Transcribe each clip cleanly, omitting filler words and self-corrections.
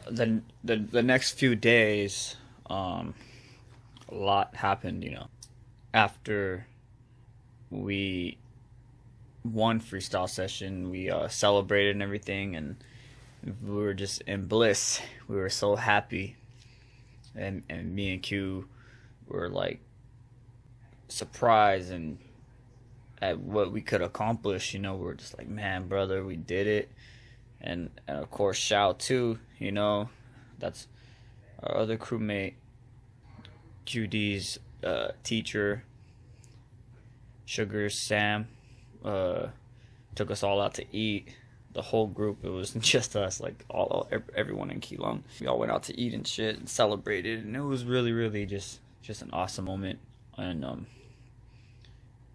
the next few days, a lot happened. After we won freestyle session, we celebrated and everything, and we were just in bliss. We were so happy, and me and Q were like surprised and at what we could accomplish. We were just like, man, brother, we did it. And of course, Shao too. That's our other crewmate, QD's teacher. Sugar Sam took us all out to eat. The whole group. It wasn't just us. Like everyone in Keelung. We all went out to eat and shit and celebrated, and it was really, really just an awesome moment. And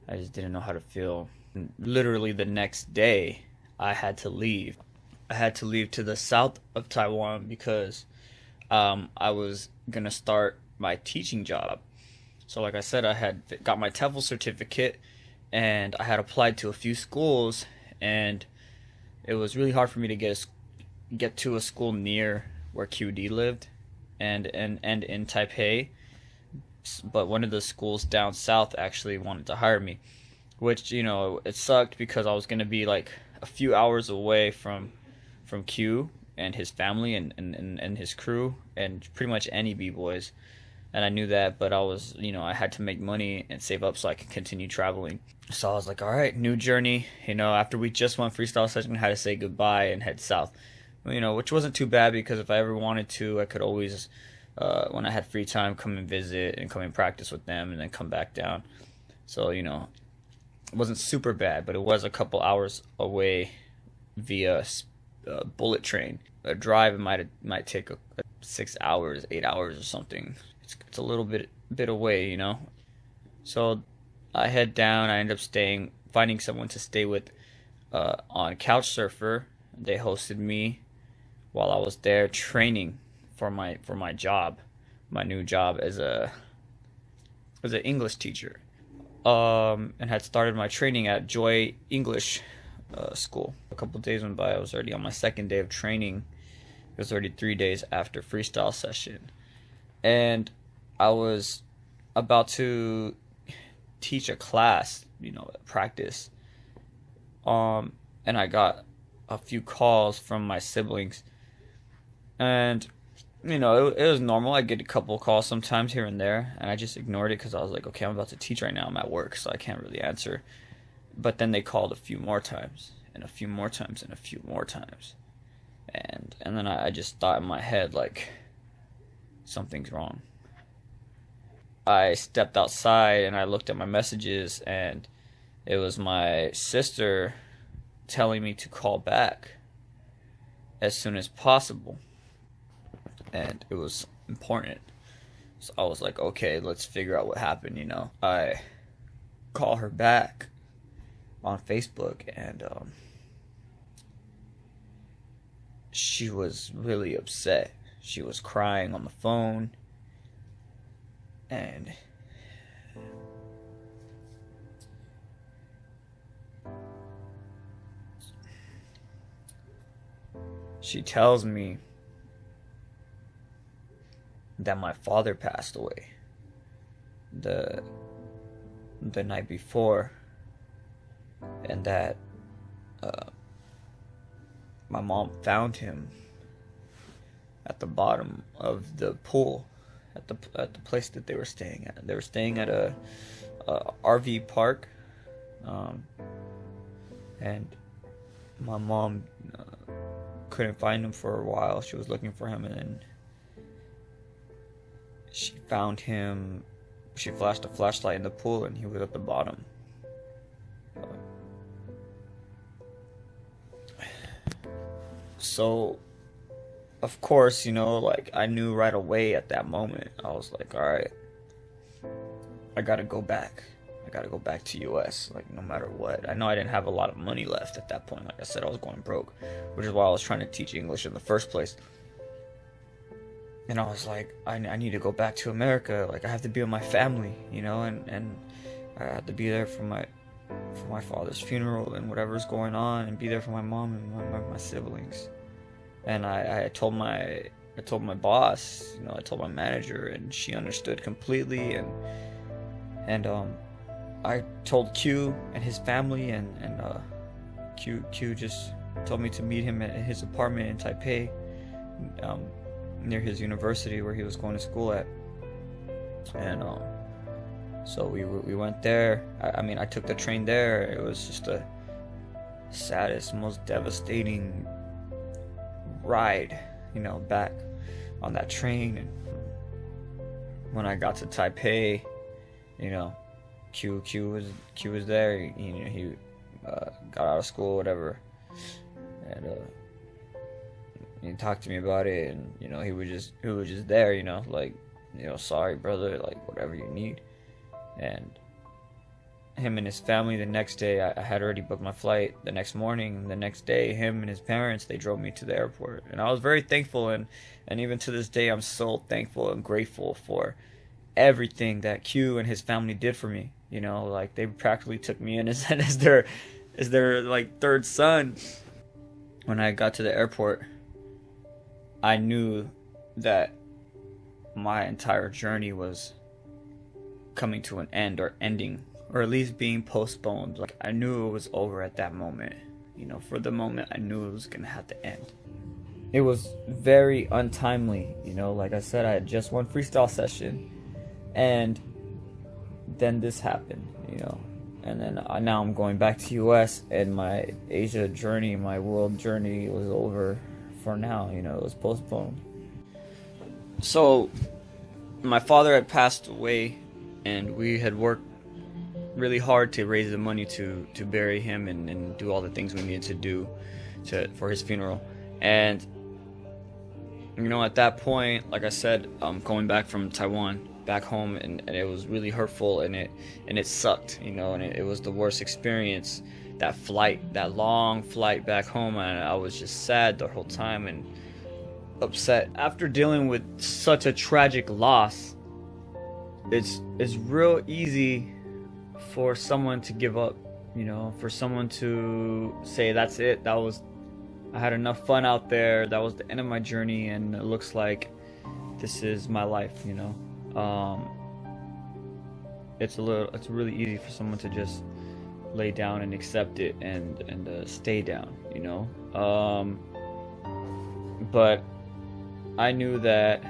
I just didn't know how to feel. And literally the next day, I had to leave. I had to leave to the south of Taiwan because I was gonna start my teaching job. So like I said, I had got my TEFL certificate, and I had applied to a few schools, and it was really hard for me to get to a school near where QD lived, and in Taipei. But one of the schools down south actually wanted to hire me, which it sucked because I was gonna be like a few hours away from Q and his family and his crew and pretty much any b-boys. And I knew that, but I had to make money and save up so I could continue traveling. So I was like, all right, new journey. After we just won freestyle session, I had to say goodbye and head south. Which wasn't too bad because if I ever wanted to, I could always, when I had free time, come and visit and come and practice with them and then come back down. So, it wasn't super bad, but it was a couple hours away via bullet train. A drive might take 6 hours, 8 hours or something. It's a little bit away, So I head down. I end up finding someone to stay with on Couchsurfer. They hosted me while I was there training for my job, my new job as an English teacher. And had started my training at Joy English school. A couple days went by. I was already on my second day of training. It was already 3 days after freestyle session, and I was about to teach a class, practice. And I got a few calls from my siblings, and it was normal. I get a couple of calls sometimes here and there, and I just ignored it because I was like, okay, I'm about to teach right now. I'm at work, so I can't really answer. But then they called a few more times, and a few more times, and a few more times. And then I just thought in my head, like, something's wrong. I stepped outside and I looked at my messages, and it was my sister telling me to call back as soon as possible. And it was important. So I was like, okay, let's figure out what happened, I call her back on Facebook, and she was really upset. She was crying on the phone, and she tells me that my father passed away the night before, and that my mom found him at the bottom of the pool at the place that they were staying at. They were staying at a RV park, and my mom couldn't find him for a while. She was looking for him, and then she found him. She flashed a flashlight in the pool, and he was at the bottom. So, of course, I knew right away at that moment. I was like, all right, I gotta go back. I gotta go back to US, like, no matter what. I know I didn't have a lot of money left at that point. Like I said, I was going broke, which is why I was trying to teach English in the first place. And I was like, I need to go back to America. Like, I have to be with my family, and I had to be there for my father's funeral and whatever's going on, and be there for my mom and my siblings. And I told my I told my boss, you know, I told my manager, and she understood completely. And I told Q and his family, and Q just told me to meet him at his apartment in Taipei, near his university where he was going to school at. And so we went there. I mean, I took the train there. It was just the saddest, most devastating ride, you know, back on that train. And when I got to Taipei, you know, Q was there. He got out of school, whatever, and he talked to me about it, and you know, he was just there, you know, like, you know, sorry brother, like whatever you need. And him and his family, the next day, I had already booked my flight the next morning, and the next day him and his parents, they drove me to the airport, and I was very thankful. And even to this day, I'm so thankful and grateful for everything that Q and his family did for me. You know, like, they practically took me in as their like third son. When I got to the airport, I knew that my entire journey was coming to an end, or ending, or at least being postponed. Like, I knew it was over at that moment. You know, for the moment, I knew it was gonna have to end. It was very untimely. You know, like I said, I had just won Freestyle Session, and then this happened. You know, and then now I'm going back to US, and my Asia journey, my world journey, was over for now. You know, it was postponed. So my father had passed away, and we had worked really hard to raise the money to bury him and do all the things we needed to do for his funeral. And you know, at that point, like I said, going back from Taiwan back home, and it was really hurtful, and it sucked, you know, and it was the worst experience. That flight, that long flight back home, and I was just sad the whole time and upset. After dealing with such a tragic loss, it's real easy for someone to give up, you know, for someone to say, that's it, I had enough fun out there, that was the end of my journey, and it looks like this is my life, you know. It's really easy for someone to just lay down and accept it and stay down, you know. But I knew that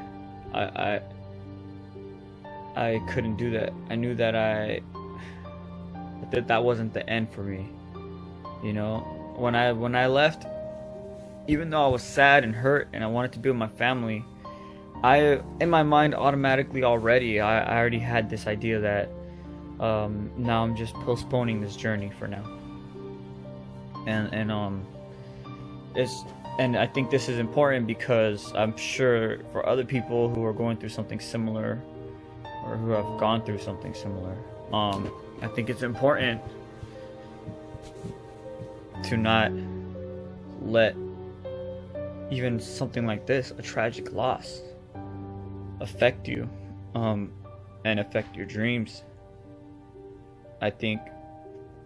I couldn't do that. I knew that that wasn't the end for me, you know. When I left, even though I was sad and hurt and I wanted to be with my family, in my mind automatically already, I already had this idea that now I'm just postponing this journey for now. And I think this is important because I'm sure for other people who are going through something similar, or who have gone through something similar, I think it's important to not let even something like this, a tragic loss, affect you, and affect your dreams. I think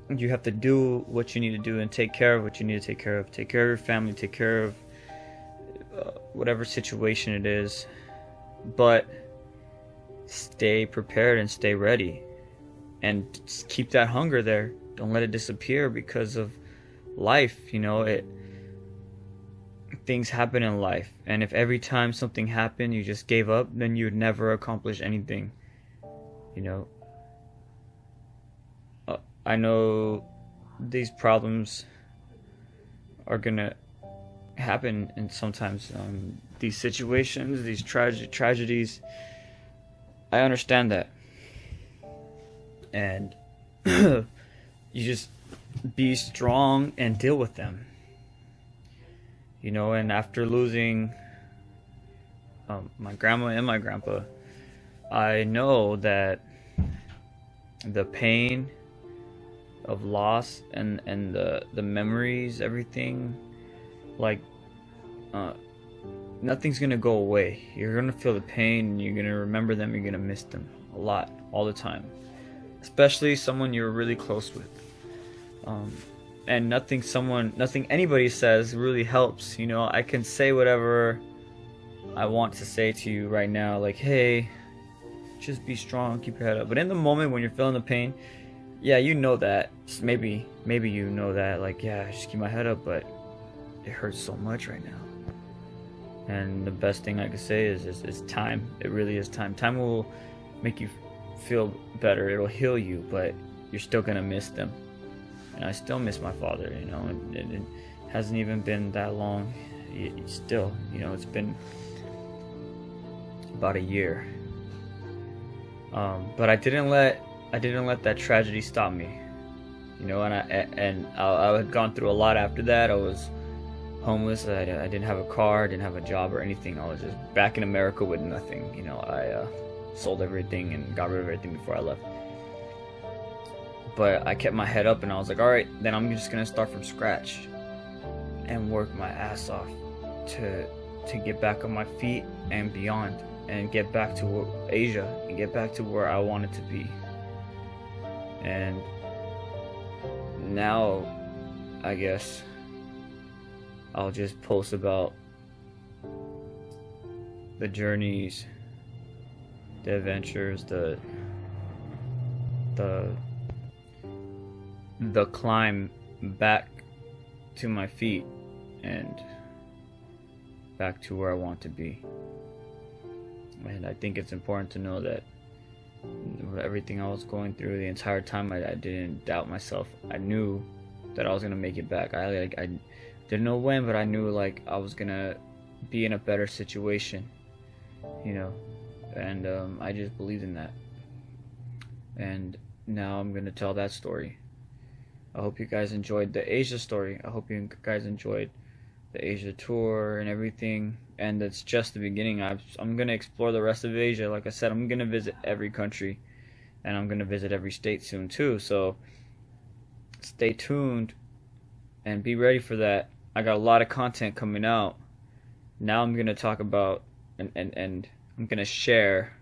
you have to do what you need to do and take care of what you need to take care of. Take care of your family, take care of whatever situation it is, but stay prepared and stay ready, and keep that hunger there. Don't let it disappear because of life. You know, things happen in life, and if every time something happened you just gave up, then you would never accomplish anything, you know. I know these problems are gonna happen, and sometimes these situations, these tragedies, I understand that, and you just be strong and deal with them, you know. And after losing my grandma and my grandpa, I know that the pain of loss and the memories, everything, like nothing's gonna go away. You're gonna feel the pain, you're gonna remember them, you're gonna miss them a lot, all the time, especially someone you're really close with. And nothing anybody says really helps, you know. I can say whatever I want to say to you right now, like, hey, just be strong, keep your head up. But in the moment when you're feeling the pain, yeah, you know that. Maybe you know that, like, yeah, just keep my head up, but it hurts so much right now. And the best thing I could say is time. It really is time. Time will make you feel better. It'll heal you, but you're still gonna miss them. And I still miss my father, you know. It hasn't even been that long. Still, you know, it's been about a year. But I didn't let that tragedy stop me, you know. And I had gone through a lot after that. I was homeless. I didn't have a car, didn't have a job or anything. I was just back in America with nothing, you know. I sold everything and got rid of everything before I left. But I kept my head up and I was like, all right, then I'm just gonna start from scratch and work my ass off to get back on my feet and beyond, and get back to Asia and get back to where I wanted to be. And now, I guess I'll just post about the journeys, the adventures, the climb back to my feet and back to where I want to be. And I think it's important to know that everything I was going through the entire time, I didn't doubt myself. I knew that I was gonna make it back. I didn't know when, but I knew like I was gonna be in a better situation, you know. And I just believed in that. And now I'm gonna tell that story. I hope you guys enjoyed the Asia story. I hope you guys enjoyed the Asia tour and everything. And it's just the beginning. I'm gonna explore the rest of Asia. Like I said, I'm gonna visit every country, and I'm gonna visit every state soon too. So stay tuned and be ready for that. I got a lot of content coming out. Now I'm gonna talk about and I'm gonna share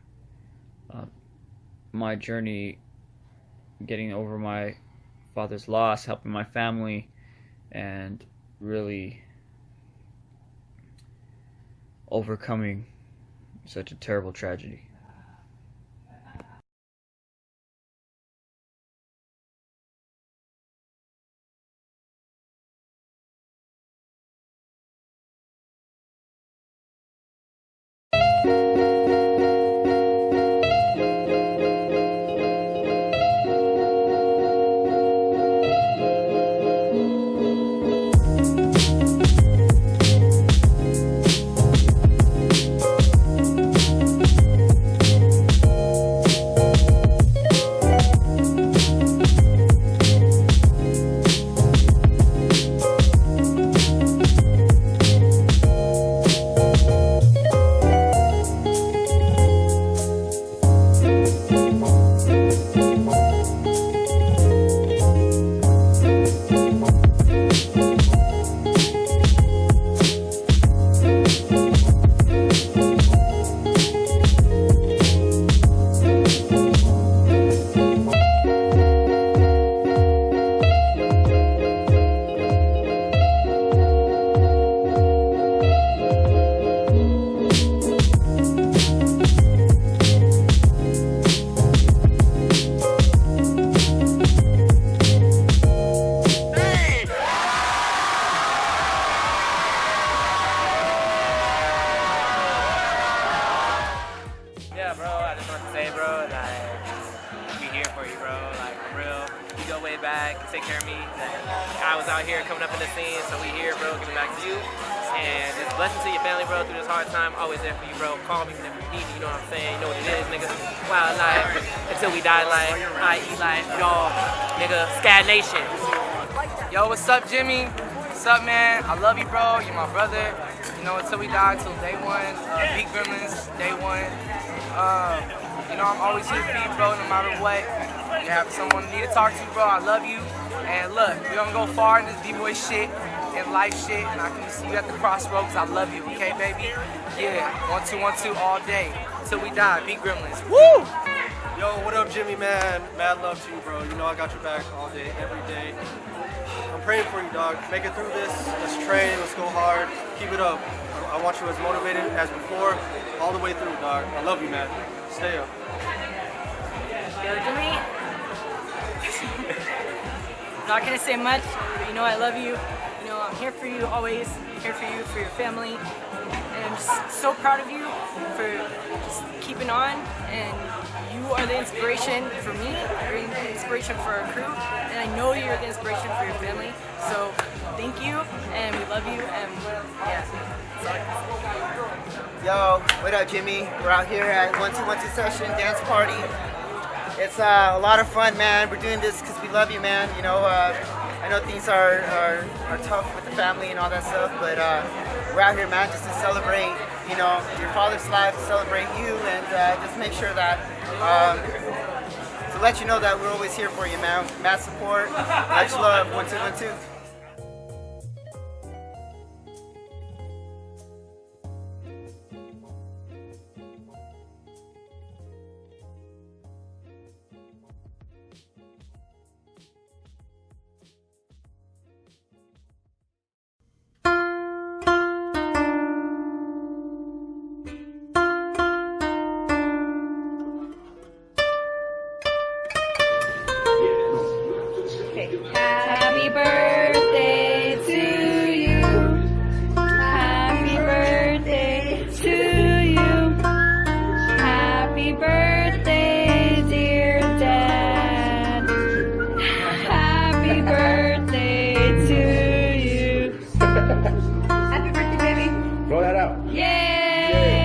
my journey getting over my father's loss, helping my family, and really overcoming such a terrible tragedy. Yeah, bro, I just want to say, bro, like, we here for you, bro. Like, for real. You go way back, take care of me. I was out here coming up in the scene, so we here, bro, giving back to you. And it's a blessing to your family, bro, through this hard time. Always there for you, bro. Call me whenever you need me, you know what I'm saying? You know what it is, nigga. Wild life, until we die life, I.E. life, y'all, nigga, Scat Nation. Yo, what's up, Jimmy? What's up, man? I love you, bro. You're my brother. You know, until we die, until day one. Big Gremlins, day one. You know, I'm always here for you, bro, no matter what. You have someone you need to talk to, bro. I love you. And look, we're gonna go far in this B-boy shit and life shit. And I can see you at the crossroads. I love you, okay, baby? Yeah, 1, 2, 1, 2 all day. Until we die, Big Gremlins. Woo! Yo, what up, Jimmy, man? Mad love to you, bro. You know I got your back all day, every day. I'm praying for you, dog. Make it through this. Let's train. Let's go hard. Keep it up. I want you as motivated as before, all the way through, dog. I love you, man. Stay up. Yo, Jimmy. Not gonna say much, but you know I love you. You know I'm here for you always. Here for you, for your family, and I'm just so proud of you for just keeping on. And you are the inspiration for me. You're the inspiration for our crew, and I know you're the inspiration for your family. So thank you, and we love you. And yeah. Yo, what up, Jimmy? We're out here at 1212 Session Dance Party. It's a lot of fun, man. We're doing this because we love you, man. You know, I know things are tough with the family and all that stuff, but we're out here, man, just to celebrate, you know, your father's life, to celebrate you, and just make sure that, to let you know that we're always here for you, man. Mad support, much love, 1212. Happy birthday to you. Happy birthday to you. Happy birthday, dear Dad. Happy birthday to you. Happy birthday, baby. Roll that out. Yay!